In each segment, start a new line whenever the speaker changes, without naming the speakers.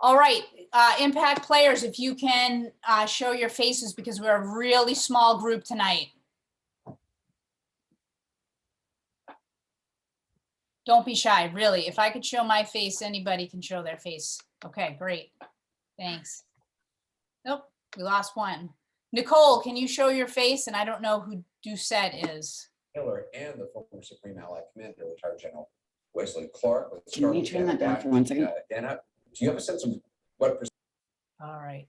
All right, Impact players, if you can show your faces because we're a really small group tonight. Don't be shy, really. If I could show my face, anybody can show their face. Okay, great. Thanks. Nope, we lost one. Nicole, can you show your face? And I don't know who Doucette is.
Miller and the former Supreme Allied Commander, retired General Wesley Clark.
Can you turn that down for 1 second?
Dina, do you have a sense of what?
All right.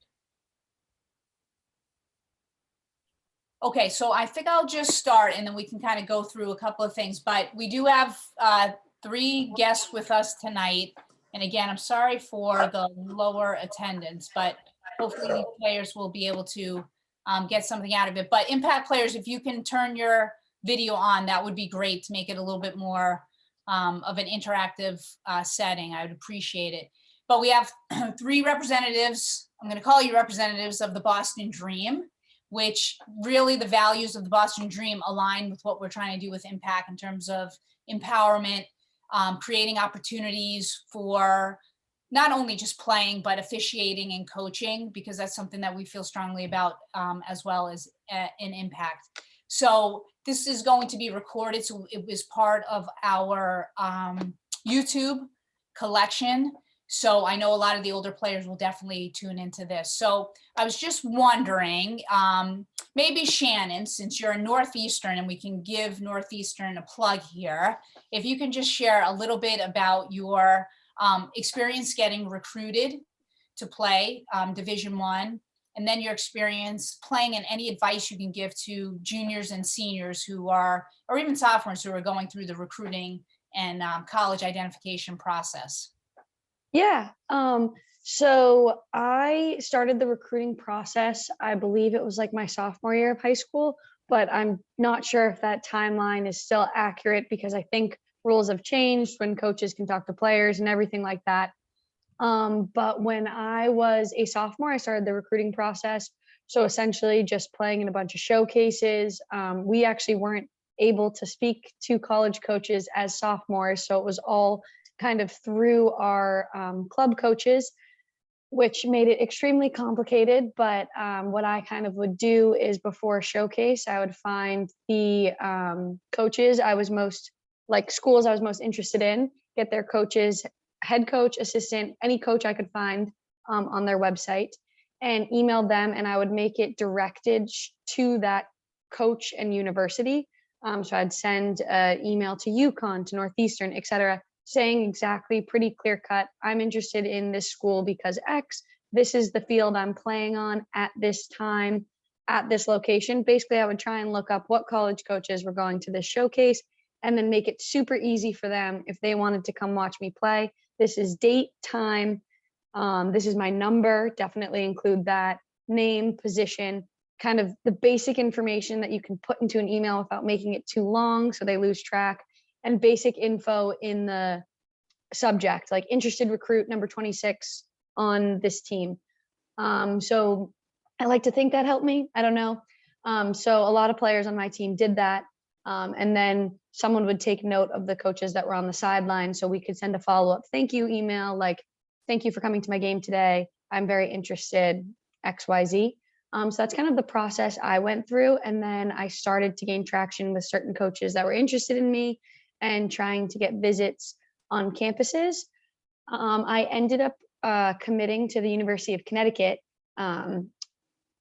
Okay, so I think I'll just start and then we can kind of go through a couple of things, but we do have 3 guests with us tonight. And again, I'm sorry for the lower attendance, but hopefully these players will be able to get something out of it. But Impact players, if you can turn your video on, that would be great to make it a little bit more of an interactive setting. I would appreciate it. But we have 3 representatives, I'm going to call you representatives of the Boston Dream, which really the values of the Boston Dream align with what we're trying to do with Impact in terms of empowerment, creating opportunities for not only just playing, but officiating and coaching, because that's something that we feel strongly about as well as in Impact. So this is going to be recorded. So it was part of our YouTube collection. So I know a lot of the older players will definitely tune into this. So I was just wondering, maybe Shannon, since you're a Northeastern and we can give Northeastern a plug here, if you can just share a little bit about your experience getting recruited to play Division I, and then your experience playing and any advice you can give to juniors and seniors who are, or even sophomores who are going through the recruiting and college identification process.
Yeah, so I started the recruiting process, I believe it was like my sophomore year of high school, but I'm not sure if that timeline is still accurate because I think rules have changed when coaches can talk to players and everything like that. But when I was a sophomore, I started the recruiting process. So essentially just playing in a bunch of showcases. We actually weren't able to speak to college coaches as sophomores, so it was all kind of through our club coaches, which made it extremely complicated. But what I kind of would do is before a showcase, I would find the coaches I was most, like schools I was most interested in, get their coaches, head coach, assistant, any coach I could find on their website and email them, and I would make it directed to that coach and university. So I'd send an email to UConn, to Northeastern, et cetera, saying exactly, pretty clear cut, I'm interested in this school because X, this is the field I'm playing on at this time, at this location. Basically, I would try and look up what college coaches were going to this showcase and then make it super easy for them if they wanted to come watch me play. This is date, time, this is my number, definitely include that, name, position, kind of the basic information that you can put into an email without making it too long so they lose track. And basic info in the subject, like interested recruit number 26 on this team. So I like to think that helped me. I don't know. So a lot of players on my team did that. And then someone would take note of the coaches that were on the sideline so we could send a follow-up thank you email, like, thank you for coming to my game today. I'm very interested, XYZ. So that's kind of the process I went through. And then I started to gain traction with certain coaches that were interested in me and trying to get visits on campuses. I ended up committing to the University of Connecticut,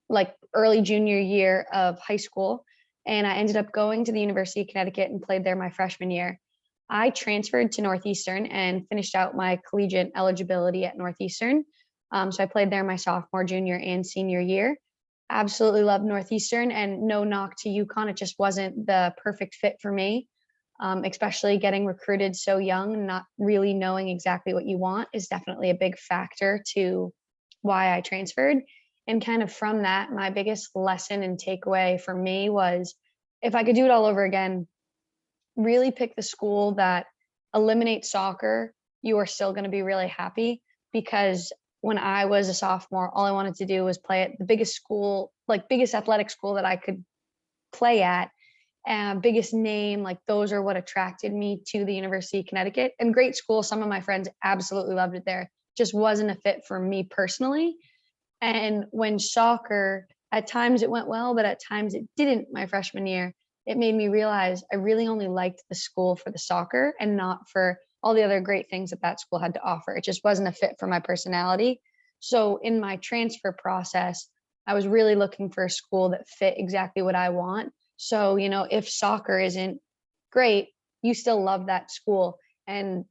like early junior year of high school. And I ended up going to the University of Connecticut and played there my freshman year. I transferred to Northeastern and finished out my collegiate eligibility at Northeastern. So I played there my sophomore, junior, and senior year. Absolutely loved Northeastern, and no knock to UConn. It just wasn't the perfect fit for me. Especially getting recruited so young and not really knowing exactly what you want is definitely a big factor to why I transferred. And kind of from that, my biggest lesson and takeaway for me was, if I could do it all over again, really pick the school that eliminates soccer. You are still going to be really happy, because when I was a sophomore, all I wanted to do was play at the biggest school, like biggest athletic school that I could play at. Biggest name, like those are what attracted me to the University of Connecticut. And great school. Some of my friends absolutely loved it there. just wasn't a fit for me personally. And when soccer, at times it went well, but at times it didn't my freshman year, it made me realize I really only liked the school for the soccer and not for all the other great things that that school had to offer. It just wasn't a fit for my personality. So in my transfer process, I was really looking for a school that fit exactly what I want. So, you know, if soccer isn't great, you still love that school. And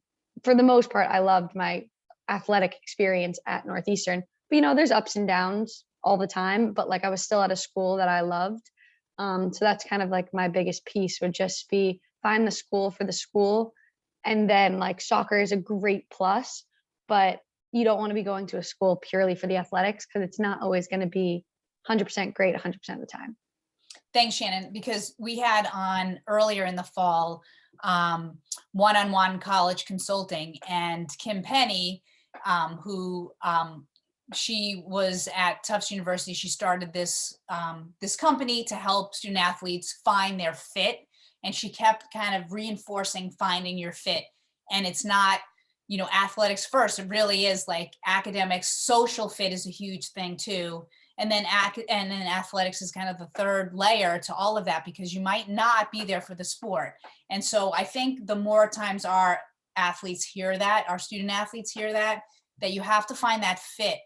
for the most part, I loved my athletic experience at Northeastern. But, you know, there's ups and downs all the time, but like I was still at a school that I loved. So that's kind of like my biggest piece would just be find the school for the school. And then like soccer is a great plus, but you don't want to be going to a school purely for the athletics because it's not always going to be 100% great 100% of the time.
Thanks, Shannon, because we had on earlier in the fall, one-on-one college consulting, and Kim Penny, who she was at Tufts University. She started this this company to help student athletes find their fit, and she kept kind of reinforcing finding your fit. And it's not, you know, athletics first. It really is like academics. Social fit is a huge thing too. And then athletics is kind of the third layer to all of that, because you might not be there for the sport. And so I think the more times our athletes hear that, our student athletes hear that you have to find that fit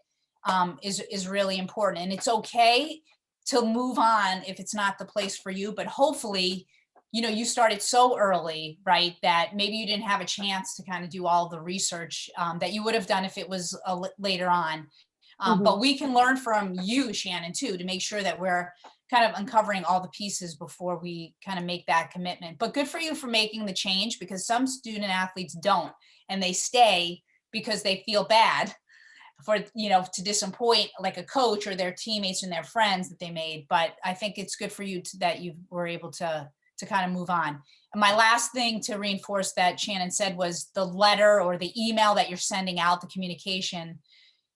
is really important. And it's okay to move on if it's not the place for you, but hopefully, you know, you started so early, right, that maybe you didn't have a chance to kind of do all the research that you would have done if it was later on. But we can learn from you, Shannon, too, to make sure that we're kind of uncovering all the pieces before we kind of make that commitment. But good for you for making the change, because some student athletes don't, and they stay because they feel bad for, you know, to disappoint like a coach or their teammates and their friends that they made. But I think it's good for you that you were able to kind of move on. And my last thing to reinforce that Shannon said was the letter or the email that you're sending out, the communication,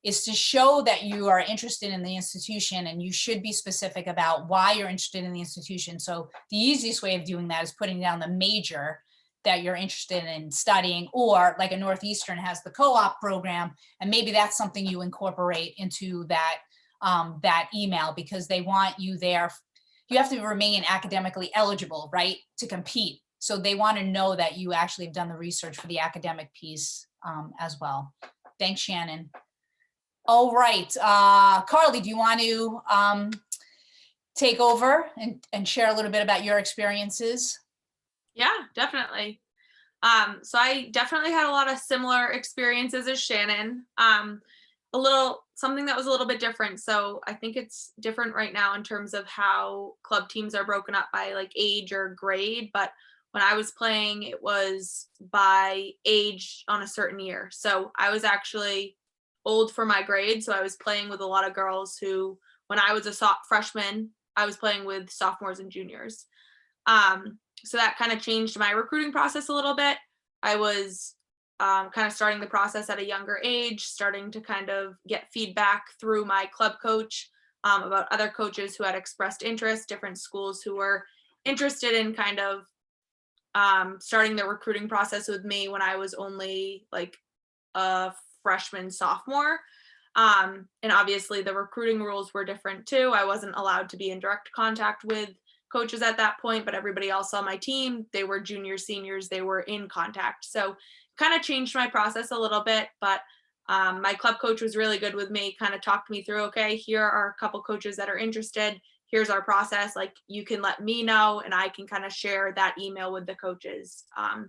is to show that you are interested in the institution, and you should be specific about why you're interested in the institution. So the easiest way of doing that is putting down the major that you're interested in studying, or like a Northeastern has the co-op program, and maybe that's something you incorporate into that that email, because they want you there. You have to remain academically eligible, right, to compete. So they want to know that you actually have done the research for the academic piece as well. Thanks, Shannon. All right, Carly, do you want to take over and share a little bit about your experiences?
Yeah, definitely. So I definitely had a lot of similar experiences as Shannon. Something that was a little bit different. So I think it's different right now in terms of how club teams are broken up by like age or grade. But when I was playing, it was by age on a certain year. So I was actually old for my grade. So I was playing with a lot of girls who, when I was a freshman, I was playing with sophomores and juniors. So that kind of changed my recruiting process a little bit. I was kind of starting the process at a younger age, starting to kind of get feedback through my club coach about other coaches who had expressed interest, different schools who were interested in kind of starting the recruiting process with me when I was only like a freshman, sophomore. And obviously the recruiting rules were different too. I wasn't allowed to be in direct contact with coaches at that point, but everybody else on my team, they were juniors, seniors, they were in contact. So kind of changed my process a little bit, but my club coach was really good with me, kind of talked me through, okay, here are a couple coaches that are interested. Here's our process. Like, you can let me know and I can kind of share that email with the coaches.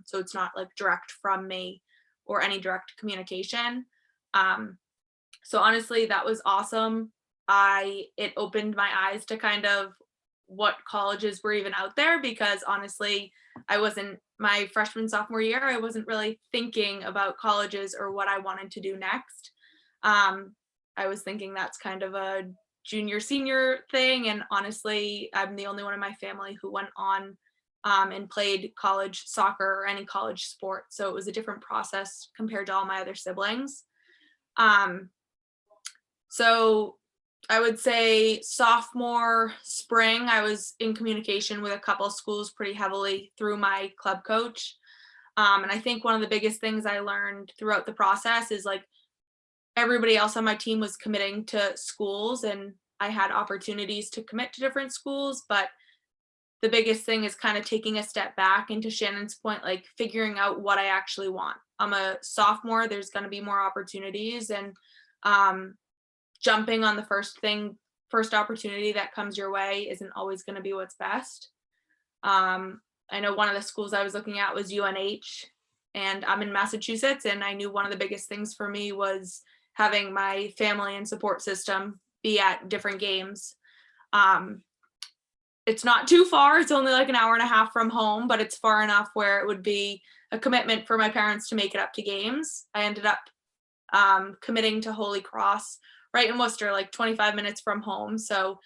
So it's not like direct from me or any direct communication. So honestly, that was awesome. It opened my eyes to kind of what colleges were even out there, because honestly, my freshman, sophomore year, I wasn't really thinking about colleges or what I wanted to do next. I was thinking that's kind of a junior, senior thing. And honestly, I'm the only one in my family who went on and played college soccer or any college sport. So it was a different process compared to all my other siblings. So I would say sophomore spring, I was in communication with a couple of schools pretty heavily through my club coach. And I think one of the biggest things I learned throughout the process is like everybody else on my team was committing to schools, and I had opportunities to commit to different schools, but the biggest thing is kind of taking a step back, and to Shannon's point, like figuring out what I actually want. I'm a sophomore, there's going to be more opportunities, and jumping on the first opportunity that comes your way isn't always going to be what's best. I know one of the schools I was looking at was UNH, and I'm in Massachusetts, and I knew one of the biggest things for me was having my family and support system be at different games. It's not too far. It's only like an hour and a half from home, but it's far enough where it would be a commitment for my parents to make it up to games. I ended up committing to Holy Cross right in Worcester, like 25 minutes from home. So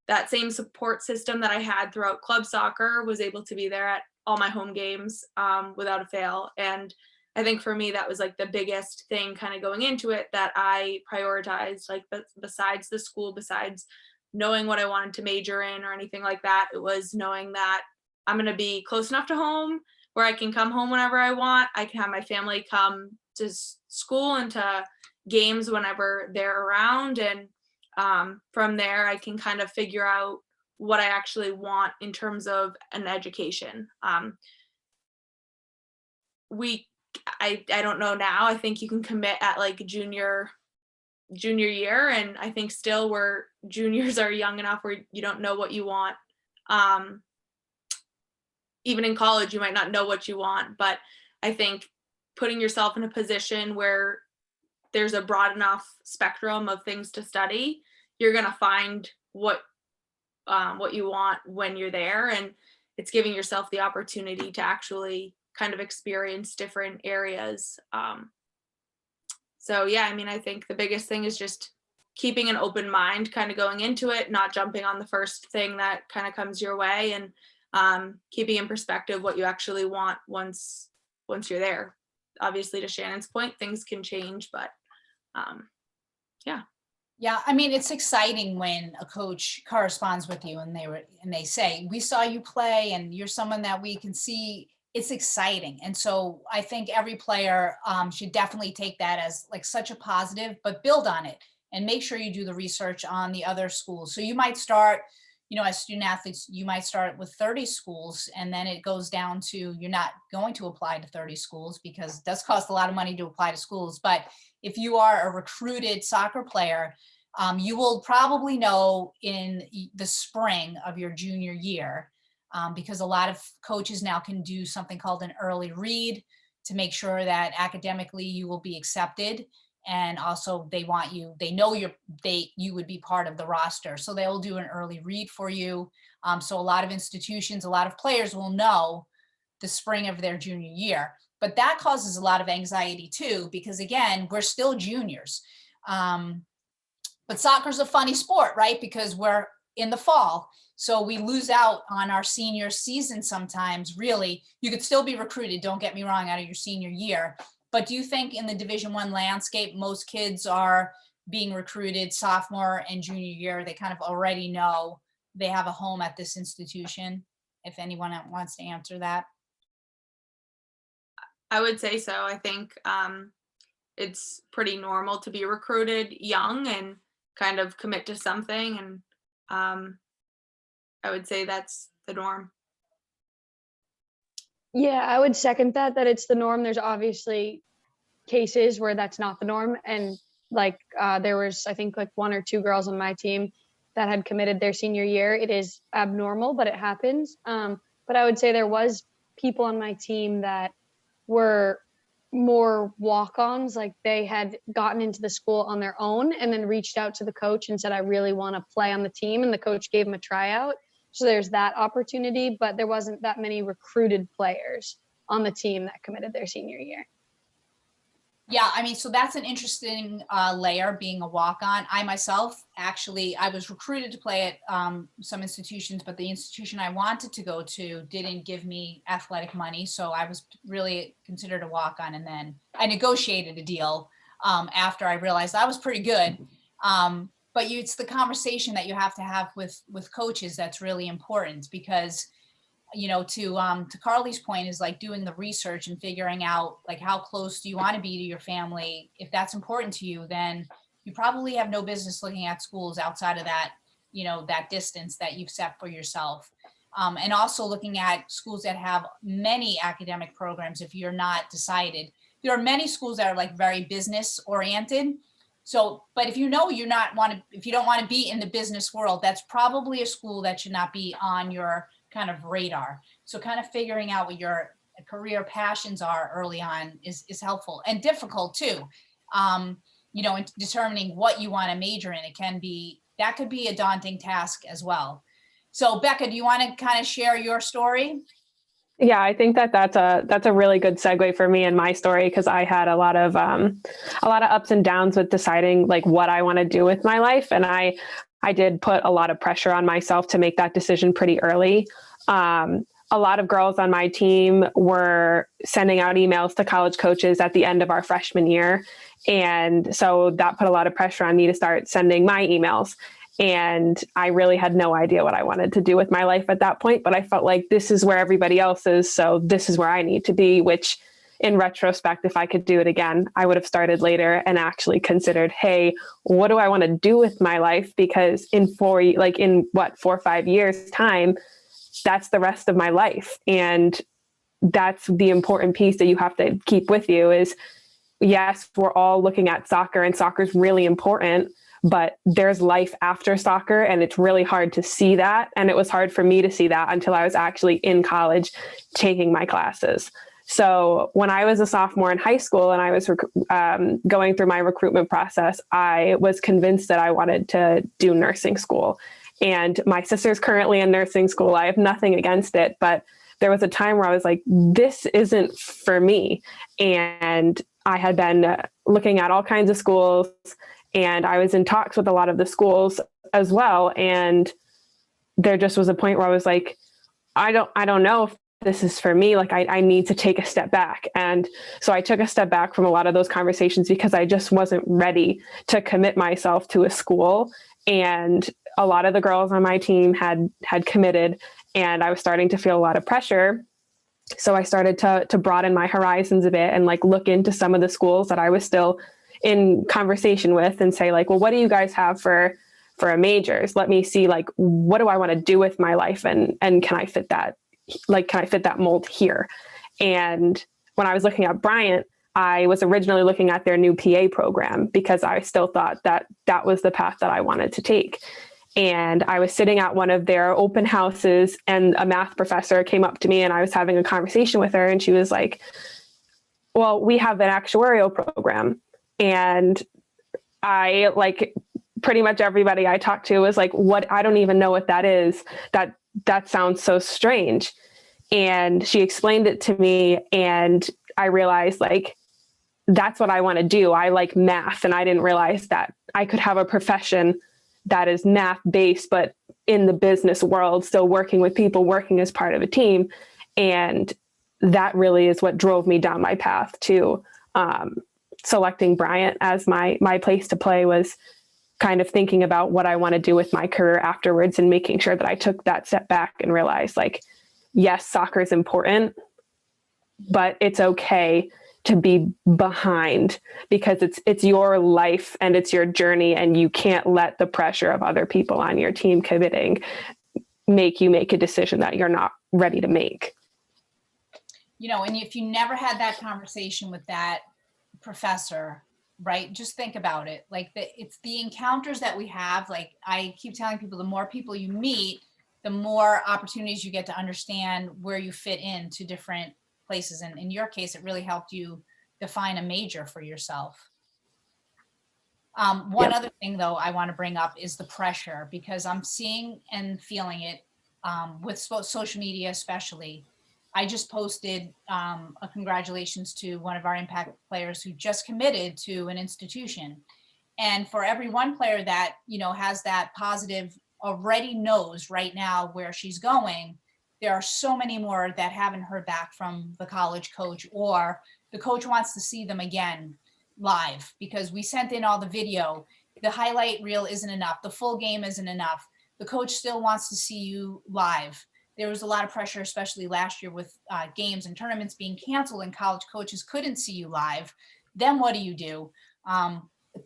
that same support system that I had throughout club soccer was able to be there at all my home games without a fail. And I think for me, that was like the biggest thing kind of going into it that I prioritized, like besides the school, besides knowing what I wanted to major in or anything like that. It was knowing that I'm going to be close enough to home where I can come home whenever I want. I can have my family come to school and to games whenever they're around. And from there, I can kind of figure out what I actually want in terms of an education. I don't know now. I think you can commit at like junior year, and I think still where juniors are young enough where you don't know what you want. Even in college, you might not know what you want, but I think putting yourself in a position where there's a broad enough spectrum of things to study, you're going to find what you want when you're there, and it's giving yourself the opportunity to actually kind of experience different areas. So yeah, I mean, I think the biggest thing is just keeping an open mind, kind of going into it, not jumping on the first thing that kind of comes your way, and keeping in perspective what you actually want once you're there. Obviously, to Shannon's point, things can change, but yeah.
Yeah, I mean, it's exciting when a coach corresponds with you and they say, we saw you play and you're someone that we can see. It's exciting. And so I think every player should definitely take that as like such a positive, but build on it and make sure you do the research on the other schools. So you might start, as student athletes, you might start with 30 schools, and then it goes down to, you're not going to apply to 30 schools because it does cost a lot of money to apply to schools. But if you are a recruited soccer player, you will probably know in the spring of your junior year, because a lot of coaches now can do something called an early read to make sure that academically you will be accepted. And also they know you would be part of the roster. So they'll do an early read for you. So a lot of institutions, a lot of players will know the spring of their junior year, but that causes a lot of anxiety too, because again, we're still juniors. But soccer's a funny sport, right? Because we're in the fall. So we lose out on our senior season sometimes, really. You could still be recruited, don't get me wrong, out of your senior year. But do you think in the Division I landscape, most kids are being recruited sophomore and junior year? They kind of already know they have a home at this institution, if anyone wants to answer that.
I would say so. I think it's pretty normal to be recruited young and kind of commit to something, and I would say that's the norm.
Yeah, I would second that it's the norm. There's obviously cases where that's not the norm, and like there was, I think, like 1 or 2 girls on my team that had committed their senior year. It is abnormal, but it happens. But I would say there was people on my team that were more walk-ons, like they had gotten into the school on their own and then reached out to the coach and said, I really want to play on the team, and the coach gave them a tryout. So there's that opportunity, but there wasn't that many recruited players on the team that committed their senior year.
Yeah, I mean, so that's an interesting layer, being a walk-on. I myself, actually, I was recruited to play at some institutions, but the institution I wanted to go to didn't give me athletic money. So I was really considered a walk-on. And then I negotiated a deal after I realized I was pretty good. But it's the conversation that you have to have with coaches that's really important, because to Carly's point is like doing the research and figuring out like how close do you want to be to your family. If that's important to you, then you probably have no business looking at schools outside of that, that distance that you've set for yourself. And also looking at schools that have many academic programs if you're not decided. There are many schools that are like very business oriented. So, but if you don't want to be in the business world, that's probably a school that should not be on your kind of radar. So kind of figuring out what your career passions are early on is helpful and difficult too. In determining what you want to major in, that could be a daunting task as well. So Becca, do you want to kind of share your story?
Yeah, I think that's a really good segue for me and my story, because I had a lot of ups and downs with deciding like what I want to do with my life, and I did put a lot of pressure on myself to make that decision pretty early. A lot of girls on my team were sending out emails to college coaches at the end of our freshman year, and so that put a lot of pressure on me to start sending my emails. And I really had no idea what I wanted to do with my life at that point, but I felt like this is where everybody else is, so this is where I need to be, which in retrospect, if I could do it again, I would have started later and actually considered, hey, what do I want to do with my life? Because in 4 or 5 years time, that's the rest of my life. And that's the important piece that you have to keep with you is, yes, we're all looking at soccer and soccer is really important, but there's life after soccer, and it's really hard to see that. And it was hard for me to see that until I was actually in college taking my classes. So when I was a sophomore in high school and I was going through my recruitment process, I was convinced that I wanted to do nursing school. And my sister's currently in nursing school. I have nothing against it, but there was a time where I was like, this isn't for me. And I had been looking at all kinds of schools, and I was in talks with a lot of the schools as well. And there just was a point where I was like, I don't know if this is for me. Like I need to take a step back. And so I took a step back from a lot of those conversations because I just wasn't ready to commit myself to a school. And a lot of the girls on my team had committed, and I was starting to feel a lot of pressure. So I started to broaden my horizons a bit and like look into some of the schools that I was still in conversation with and say like, well, what do you guys have for a majors? Let me see, like, what do I want to do with my life? And can I fit that? Like, can I fit that mold here? And when I was looking at Bryant, I was originally looking at their new PA program because I still thought that that was the path that I wanted to take. And I was sitting at one of their open houses, and a math professor came up to me, and I was having a conversation with her, and she was like, well, we have an actuarial program. And I, like, pretty much everybody I talked to was like, what? I don't even know what that is. That sounds so strange. And she explained it to me, and I realized like, that's what I want to do. I like math, and I didn't realize that I could have a profession that is math based, but in the business world, still working with people, working as part of a team. And that really is what drove me down my path to selecting Bryant as my place to play, was kind of thinking about what I want to do with my career afterwards and making sure that I took that step back and realized like, yes, soccer is important, but it's okay to be behind because it's your life and it's your journey, and you can't let the pressure of other people on your team committing make you make a decision that you're not ready to make.
And if you never had that conversation with that professor, right, just think about it. Like it's the encounters that we have. Like I keep telling people, the more people you meet, the more opportunities you get to understand where you fit into different places. And in your case, it really helped you define a major for yourself. One other thing though, I want to bring up is the pressure, because I'm seeing and feeling it with social media, especially. I just posted a congratulations to one of our impact players who just committed to an institution. And for every one player that, has that positive, already knows right now where she's going, there are so many more that haven't heard back from the college coach, or the coach wants to see them again live because we sent in all the video. The highlight reel isn't enough. The full game isn't enough. The coach still wants to see you live. there was a lot of pressure, especially last year with games and tournaments being canceled and college coaches couldn't see you live. Then what do?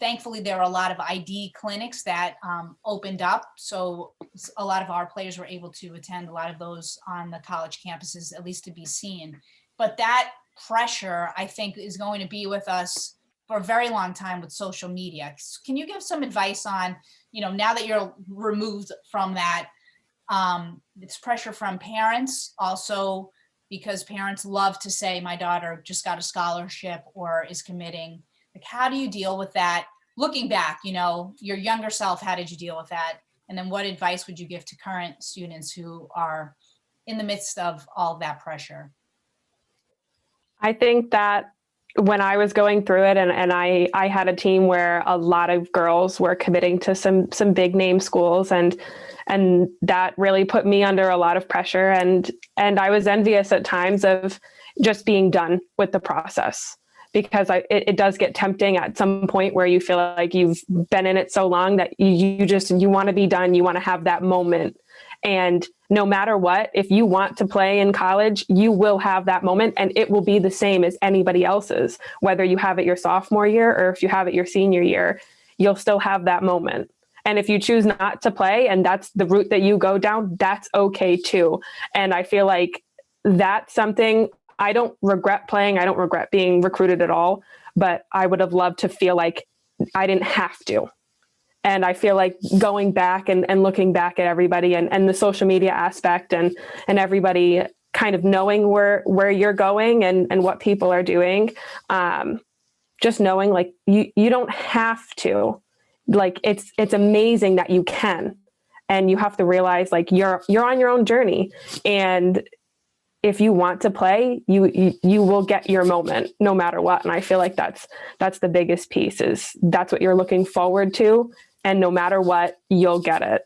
Thankfully, there are a lot of ID clinics that opened up. So a lot of our players were able to attend a lot of those on the college campuses, at least to be seen. But that pressure, I think, is going to be with us for a very long time with social media. Can you give some advice on, now that you're removed from that, it's pressure from parents also, because parents love to say, my daughter just got a scholarship or is committing. Like, how do you deal with that? Looking back, your younger self, how did you deal with that? And then what advice would you give to current students who are in the midst of all that pressure?
I think that when I was going through it, and I had a team where a lot of girls were committing to some big name schools, and that really put me under a lot of pressure, and I was envious at times of just being done with the process, because it does get tempting at some point where you feel like you've been in it so long that you want to be done. You want to have that moment. And no matter what, if you want to play in college, you will have that moment, and it will be the same as anybody else's, whether you have it your sophomore year or if you have it your senior year, you'll still have that moment. And if you choose not to play and that's the route that you go down, that's okay too. And I feel like that's something I don't regret playing. I don't regret being recruited at all, but I would have loved to feel like I didn't have to. And I feel like going back and looking back at everybody and the social media aspect and everybody kind of knowing where you're going and what people are doing, just knowing like you don't have to, like it's amazing that you can, and you have to realize like you're on your own journey, and if you want to play, you will get your moment no matter what. And I feel like that's the biggest piece, is that's what you're looking forward to. And no matter what, you'll get it.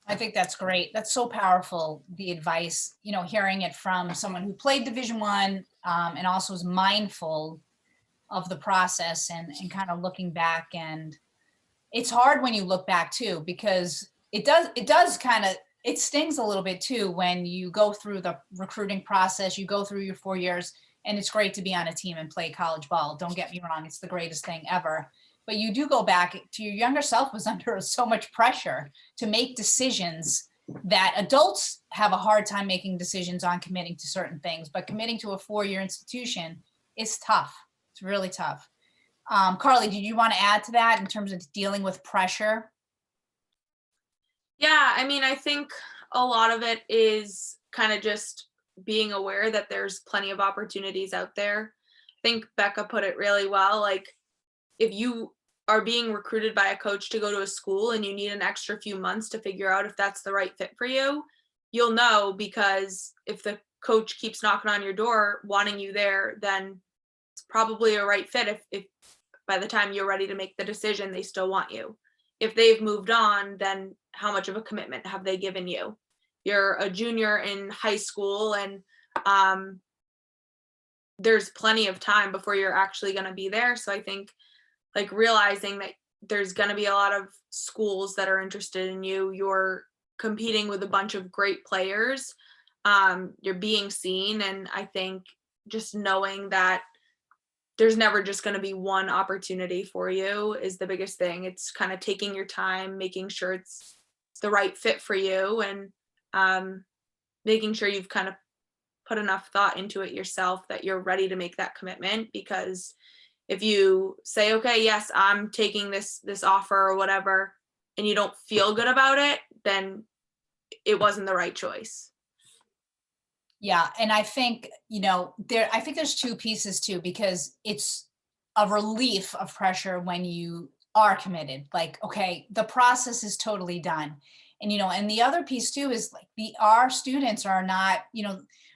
I think that's great. That's so powerful, the advice, hearing it from someone who played Division I and also is mindful of the process and kind of looking back. And it's hard when you look back too, because it does kind of, it stings a little bit too when you go through the recruiting process, you go through your 4 years, and it's great to be on a team and play college ball. Don't get me wrong, it's the greatest thing ever. But you do go back to your younger self was under so much pressure to make decisions that adults have a hard time making decisions on committing to certain things, but committing to a 4-year institution is tough. It's really tough. Carly, did you want to add to that in terms of dealing with pressure?
Yeah, I mean, I think a lot of it is kind of just being aware that there's plenty of opportunities out there. I think Becca put it really well. Like, if you are being recruited by a coach to go to a school and you need an extra few months to figure out if that's the right fit for you, you'll know, because if the coach keeps knocking on your door wanting you there, then it's probably a right fit if by the time you're ready to make the decision, they still want you. If they've moved on, then how much of a commitment have they given you? You're a junior in high school, and there's plenty of time before you're actually going to be there. So I think like realizing that there's going to be a lot of schools that are interested in you, you're competing with a bunch of great players, you're being seen. And I think just knowing that there's never just going to be one opportunity for you is the biggest thing. It's kind of taking your time, making sure it's the right fit for you, and making sure you've kind of put enough thought into it yourself that you're ready to make that commitment. Because if you say, okay, yes, I'm taking this offer or whatever, and you don't feel good about it, then it wasn't the right choice.
Yeah. And I think, I think there's two pieces too, because it's a relief of pressure when you are committed, like, okay, the process is totally done. And, and the other piece too is like our students are not,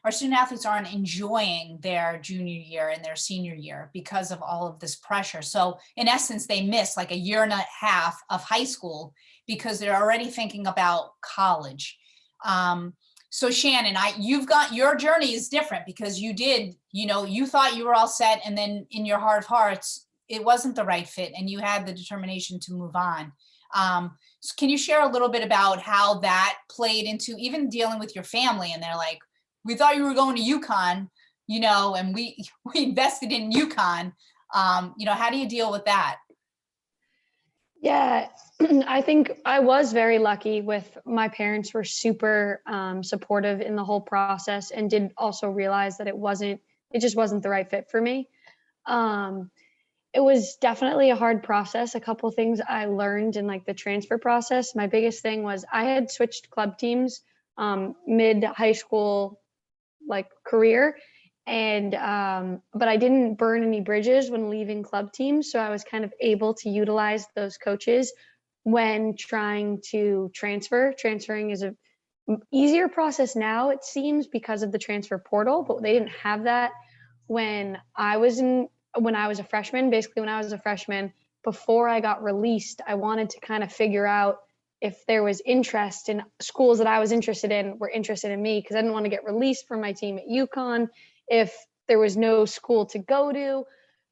our student athletes aren't enjoying their junior year and their senior year because of all of this pressure. So in essence, they miss like 1.5 years of high school because they're already thinking about college. So Shannon, you've got, your journey is different because you did, you thought you were all set, and then in your heart of hearts, it wasn't the right fit and you had the determination to move on. So can you share a little bit about how that played into even dealing with your family? And they're like, we thought you were going to UConn, you know, and we invested in UConn. You know, how do you deal with that?
Yeah, I think I was very lucky with my parents were super supportive in the whole process and did also realize that it just wasn't the right fit for me. It was definitely a hard process. A couple things I learned in like the transfer process. My biggest thing was I had switched club teams mid high school like career, and but I didn't burn any bridges when leaving club teams, so I was kind of able to utilize those coaches when trying to transfer. Transferring is a easier process now, it seems, because of the transfer portal, but they didn't have that when I was a freshman. Basically, when I was a freshman, before I got released, I wanted to kind of figure out if there was interest in schools that I was interested in were interested in me, because I didn't want to get released from my team at UConn if there was no school to go to.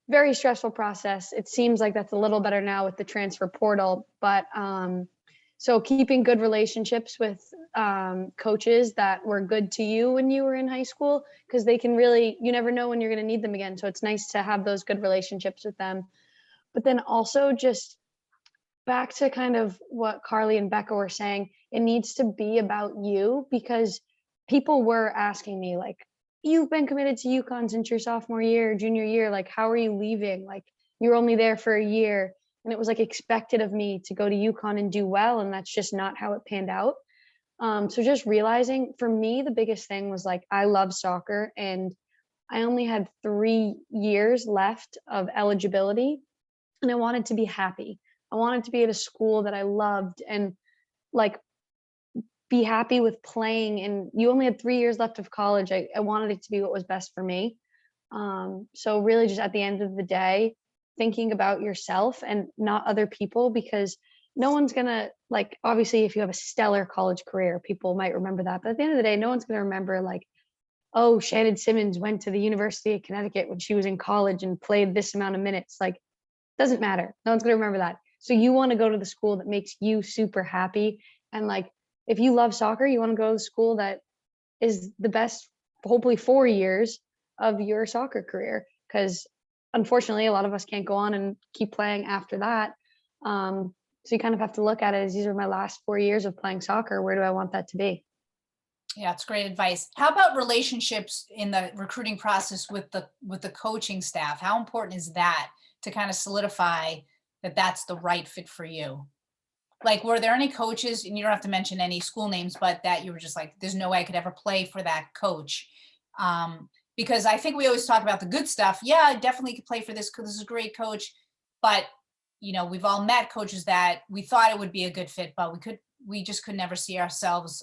Very stressful process. It seems like that's a little better now with the transfer portal, but so keeping good relationships with coaches that were good to you when you were in high school, because they can really, you never know when you're going to need them again. So it's nice to have those good relationships with them. But then also just back to kind of what Carly and Becca were saying, it needs to be about you, because people were asking me like, you've been committed to UConn since your sophomore year, junior year, like, how are you leaving? Like, you're only there for a year. And it was like expected of me to go to UConn and do well. And that's just not how it panned out. So just realizing, for me, the biggest thing was like, I love soccer and I only had 3 years left of eligibility and I wanted to be happy. I wanted to be at a school that I loved and like be happy with playing. And you only had 3 years left of college. I wanted it to be what was best for me. So really just at the end of the day, thinking about yourself and not other people, because no one's gonna, like, obviously if you have a stellar college career, people might remember that. But at the end of the day, no one's gonna remember like, oh, Shannon Simmons went to the University of Connecticut when she was in college and played this amount of minutes. Like, doesn't matter. No one's gonna remember that. So you want to go to the school that makes you super happy. And like, if you love soccer, you want to go to the school that is the best, hopefully 4 years of your soccer career. Because unfortunately, a lot of us can't go on and keep playing after that. So you kind of have to look at it as, these are my last 4 years of playing soccer. Where do I want that to be?
Yeah, it's great advice. How about relationships in the recruiting process with the coaching staff? How important is that to kind of solidify that that's the right fit for you? Like, were there any coaches, and you don't have to mention any school names, but that you were just like, there's no way I could ever play for that coach? Because I think we always talk about the good stuff. Yeah, I definitely could play for this because this is a great coach. But, you know, we've all met coaches that we thought it would be a good fit, but we just could never see ourselves,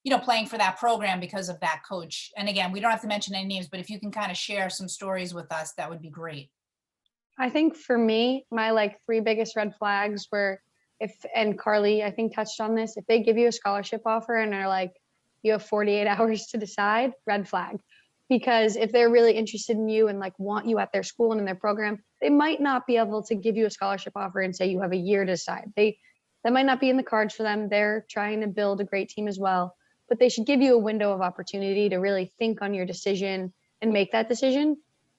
you know, playing for that program because of that coach. And again, we don't have to mention any names, but if you can kind of share some stories with us, that would be great.
I think for me, my like 3 biggest red flags were, and Carly, I think, touched on this, if they give you a scholarship offer and are like, you have 48 hours to decide, red flag. Because if they're really interested in you and like want you at their school and in their program, they might not be able to give you a scholarship offer and say you have a year to decide. That might not be in the cards for them. They're trying to build a great team as well, but they should give you a window of opportunity to really think on your decision and make that decision.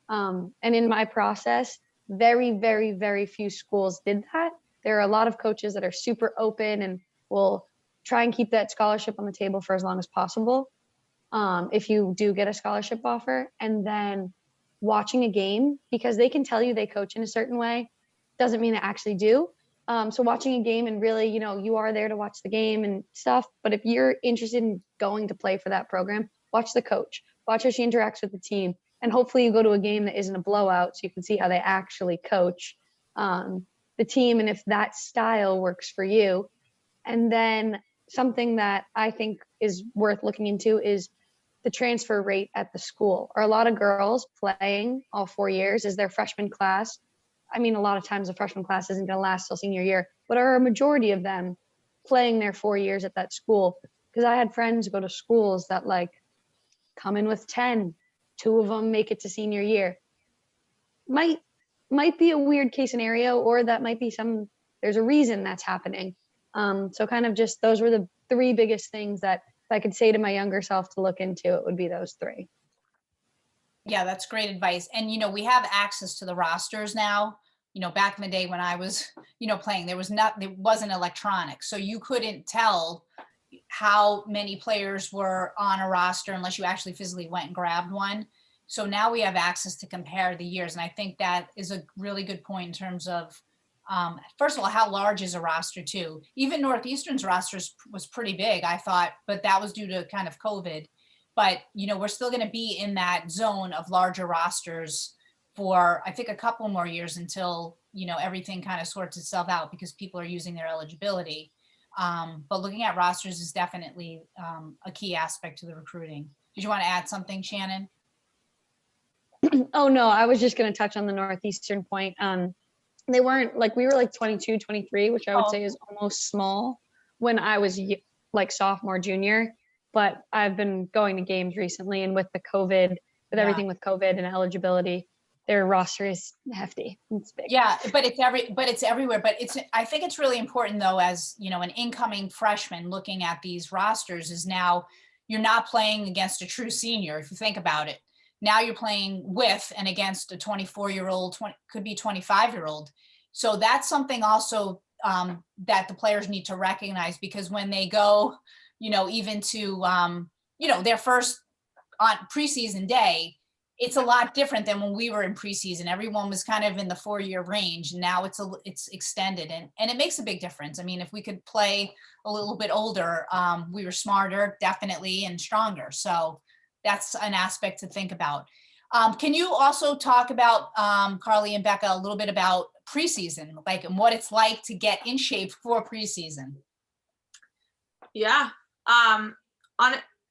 And in my process, very, very, very few schools did that. There are a lot of coaches that are super open and will try and keep that scholarship on the table for as long as possible. If you do get a scholarship offer, and then watching a game, because they can tell you they coach in a certain way, doesn't mean they actually do. So watching a game and really, you know, you are there to watch the game and stuff. But if you're interested in going to play for that program, watch the coach, watch how she interacts with the team. And hopefully you go to a game that isn't a blowout so you can see how they actually coach the team and if that style works for you. And then something that I think is worth looking into is the transfer rate at the school. Are a lot of girls playing all 4 years? Is their freshman class? I mean, a lot of times the freshman class isn't going to last till senior year, but are a majority of them playing their 4 years at that school? Because I had friends go to schools that like come in with 10, 2 of them make it to senior year. Might might be a weird case scenario, or that might be there's a reason that's happening. So kind of just, those were the three biggest things that if I could say to my younger self to look into, it would be those three.
Yeah, that's great advice. And, we have access to the rosters now. Back in the day when I was, playing, there wasn't electronic. So you couldn't tell how many players were on a roster unless you actually physically went and grabbed one. So now we have access to compare the years. And I think that is a really good point in terms of, first of all, how large is a roster too? Even Northeastern's rosters was pretty big, I thought, but that was due to kind of COVID. But, we're still going to be in that zone of larger rosters for, I think, a couple more years until, everything kind of sorts itself out because people are using their eligibility. But looking at rosters is definitely a key aspect to the recruiting. Did you want to add something, Shannon?
Oh, no, I was just going to touch on the Northeastern point. They weren't we were 22, 23, which I would say is almost small when I was sophomore, junior. But I've been going to games recently, and with everything with COVID and eligibility, their roster is hefty. It's big.
Yeah, but it's everywhere. But I think it's really important though, as an incoming freshman looking at these rosters, is now you're not playing against a true senior. If you think about it, now you're playing with and against a 24-year-old, could be 25-year-old. So that's something also that the players need to recognize, because when they go, even to, their first on preseason day, it's a lot different than when we were in preseason. Everyone was kind of in the 4-year range, and now it's extended, and it makes a big difference. I mean, if we could play a little bit older, we were smarter, definitely, and stronger. So that's an aspect to think about. Can you also talk about, Carly and Becca, a little bit about preseason, and what it's like to get in shape for preseason?
Yeah.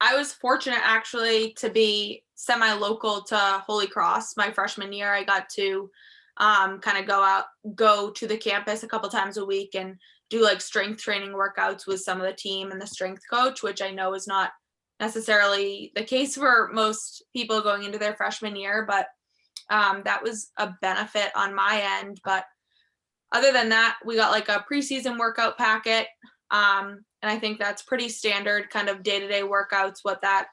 I was fortunate actually to be semi-local to Holy Cross my freshman year. I got to kind of go to the campus a couple times a week and do strength training workouts with some of the team and the strength coach, which I know is not necessarily the case for most people going into their freshman year, but that was a benefit on my end. But other than that, we got a preseason workout packet. And I think that's pretty standard kind of day-to-day workouts, what that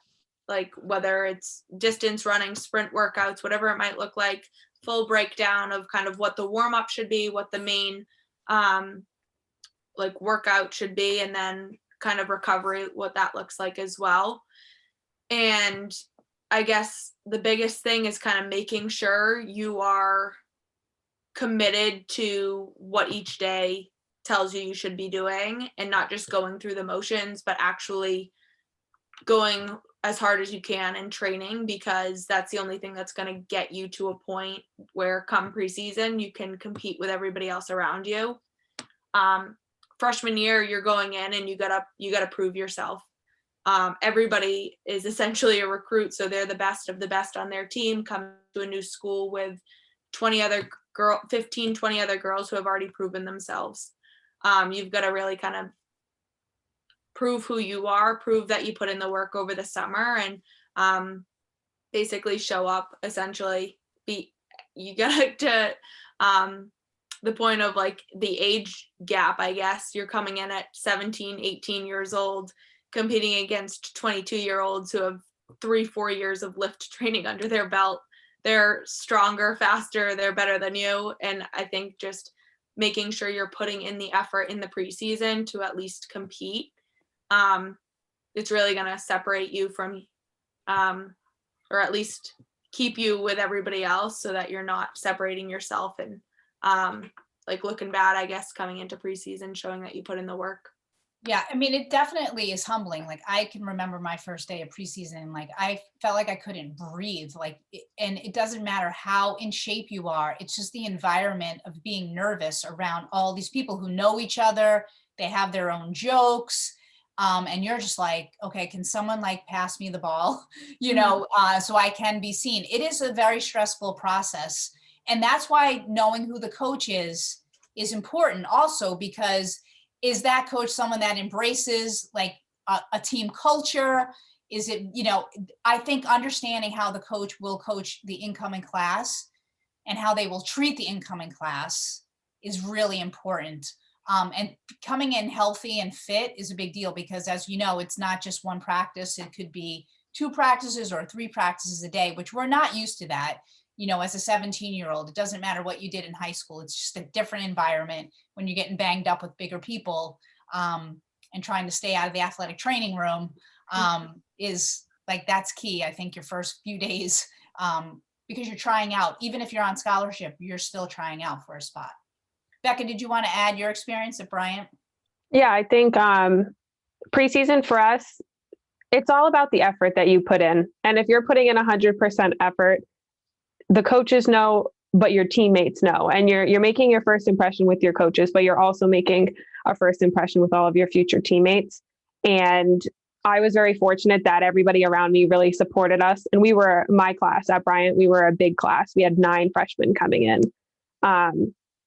whether it's distance running, sprint workouts, whatever it might look like, full breakdown of kind of what the warm-up should be, what the main workout should be, and then kind of recovery, what that looks like as well. And I guess the biggest thing is kind of making sure you are committed to what each day tells you should be doing, and not just going through the motions, but actually going as hard as you can in training, because that's the only thing that's going to get you to a point where come preseason you can compete with everybody else around you. Freshman year, you're going in and you gotta prove yourself. Everybody is essentially a recruit, so they're the best of the best on their team, come to a new school with 20 other girls who have already proven themselves. You've got to really kind of prove who you are, prove that you put in the work over the summer, and basically show up. Essentially, you got to the point of the age gap, I guess. You're coming in at 17, 18 years old, competing against 22-year-olds who have 3-4 years of lift training under their belt. They're stronger, faster, they're better than you. And I think just making sure you're putting in the effort in the preseason to at least compete, it's really going to separate you from, or at least keep you with everybody else, so that you're not separating yourself and looking bad, I guess, coming into preseason, showing that you put in the work.
Yeah, I mean, it definitely is humbling. I can remember my first day of preseason, I felt like I couldn't breathe, and it doesn't matter how in shape you are. It's just the environment of being nervous around all these people who know each other. They have their own jokes. And you're just okay, can someone pass me the ball, so I can be seen. It is a very stressful process. And that's why knowing who the coach is important also, because is that coach someone that embraces a team culture? Is it, I think understanding how the coach will coach the incoming class and how they will treat the incoming class is really important. And coming in healthy and fit is a big deal because, as you know, it's not just one practice. It could be 2 practices or 3 practices a day, which we're not used to that. As a 17-year-old, it doesn't matter what you did in high school. It's just a different environment when you're getting banged up with bigger people, and trying to stay out of the athletic training room is like, that's key. I think your first few days, because you're trying out, even if you're on scholarship, you're still trying out for a spot. Becca, did you want to add your experience at Bryant?
Yeah, I think preseason for us, it's all about the effort that you put in. And if you're putting in 100% effort, the coaches know, but your teammates know. And you're making your first impression with your coaches, but you're also making a first impression with all of your future teammates. And I was very fortunate that everybody around me really supported us. And my class at Bryant, we were a big class. We had 9 freshmen coming in.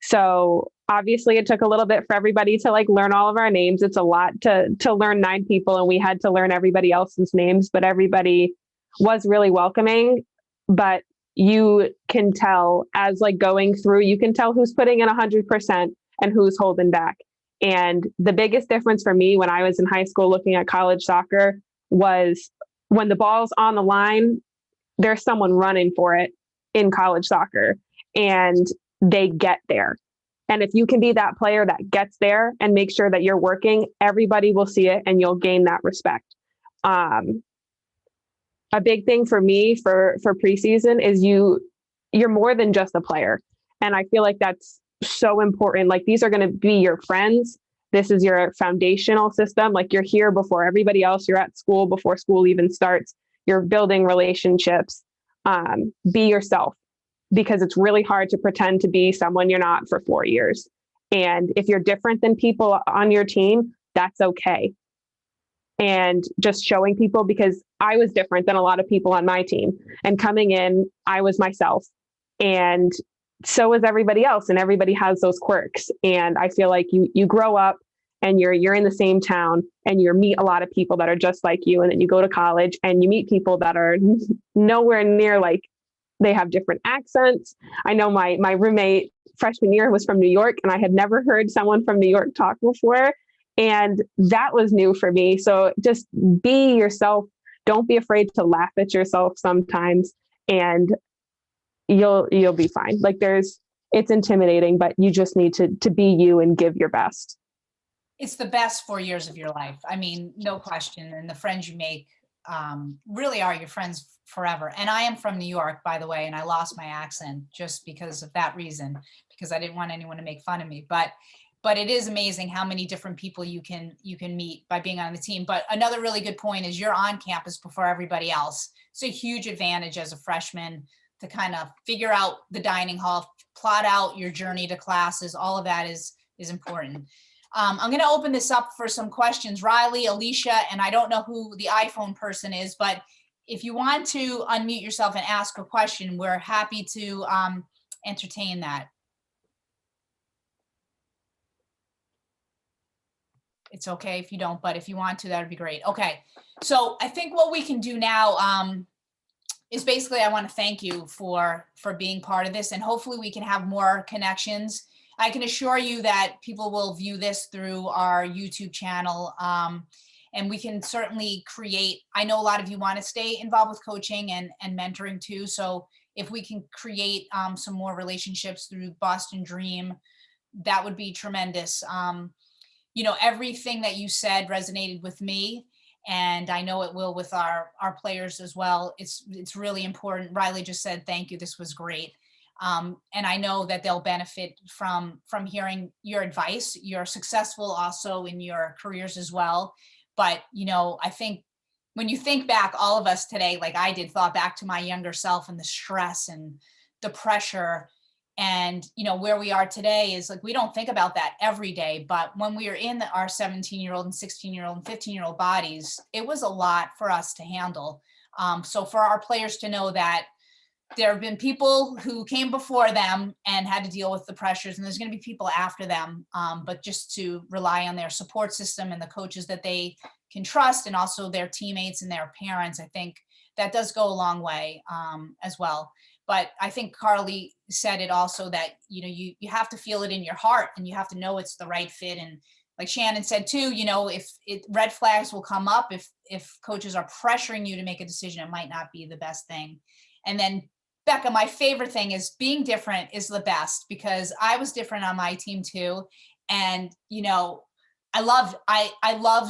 So obviously it took a little bit for everybody to learn all of our names. It's a lot to learn 9 people, and we had to learn everybody else's names, but everybody was really welcoming. But you can tell as going through, you can tell who's putting in 100% and who's holding back. And the biggest difference for me when I was in high school looking at college soccer was when the ball's on the line, there's someone running for it in college soccer, and they get there. And if you can be that player that gets there and make sure that you're working, everybody will see it and you'll gain that respect. A big thing for me for preseason is you're more than just a player. And I feel like that's so important. These are going to be your friends. This is your foundational system. You're here before everybody else. You're at school before school even starts. You're building relationships. Be yourself, because it's really hard to pretend to be someone you're not for 4 years. And if you're different than people on your team, that's okay. And just showing people, because I was different than a lot of people on my team, and coming in, I was myself, and so was everybody else, and everybody has those quirks. And I feel like you grow up and you're in the same town and you meet a lot of people that are just like you. And then you go to college and you meet people that are nowhere near they have different accents. I know my roommate freshman year was from New York, and I had never heard someone from New York talk before. And that was new for me. So just be yourself. Don't be afraid to laugh at yourself sometimes, and you'll be fine. It's intimidating, but you just need to be you and give your best.
It's the best 4 years of your life. I mean, no question. And the friends you make really are your friends forever. And I am from New York, by the way, and I lost my accent just because of that reason, because I didn't want anyone to make fun of me. But it is amazing how many different people you can meet by being on the team. But another really good point is you're on campus before everybody else. It's a huge advantage as a freshman to kind of figure out the dining hall, plot out your journey to classes. All of that is important. I'm going to open this up for some questions. Riley, Alicia, and I don't know who the iPhone person is, but if you want to unmute yourself and ask a question, we're happy to entertain that. It's okay if you don't, but if you want to, that would be great. Okay, so I think what we can do now is basically I want to thank you for being part of this, and hopefully we can have more connections. I can assure you that people will view this through our YouTube channel, and we can certainly create, I know a lot of you want to stay involved with coaching and mentoring too, so if we can create some more relationships through Boston Dream, that would be tremendous. Everything that you said resonated with me, and I know it will with our players as well. It's really important. Riley just said, thank you, this was great. And I know that they'll benefit from hearing your advice. You're successful also in your careers as well. But, I think when you think back, all of us today, like I did, thought back to my younger self and the stress and the pressure. And, where we are today is we don't think about that every day. But when we were in our 17-year-old and 16-year-old and 15-year-old bodies, it was a lot for us to handle. So for our players to know that there have been people who came before them and had to deal with the pressures, and there's going to be people after them, but just to rely on their support system and the coaches that they can trust, and also their teammates and their parents, I think that does go a long way as well. but I think Carly said it also that, you know, you have to feel it in your heart and you have to know it's the right fit. And like Shannon said too, you know, if red flags will come up, if coaches are pressuring you to make a decision, it might not be the best thing. And then Becca, my favorite thing is being different is the best, because I was different on my team too. And, you know, I loved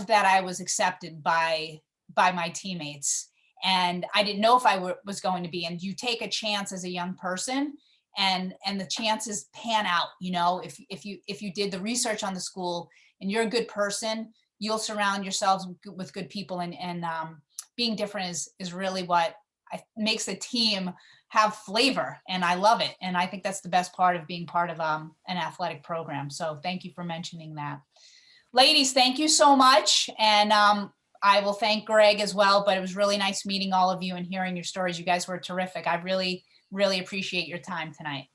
that I was accepted by my teammates, and I didn't know if I was going to be. And you take a chance as a young person, and the chances pan out. You know, if you did the research on the school and you're a good person, you'll surround yourselves with good people, and being different is really what makes the team have flavor, and I love it. And I think that's the best part of being part of an athletic program. So thank you for mentioning that. Ladies, thank you so much. And I will thank Greg as well, but it was really nice meeting all of you and hearing your stories. You guys were terrific. I really, really appreciate your time tonight.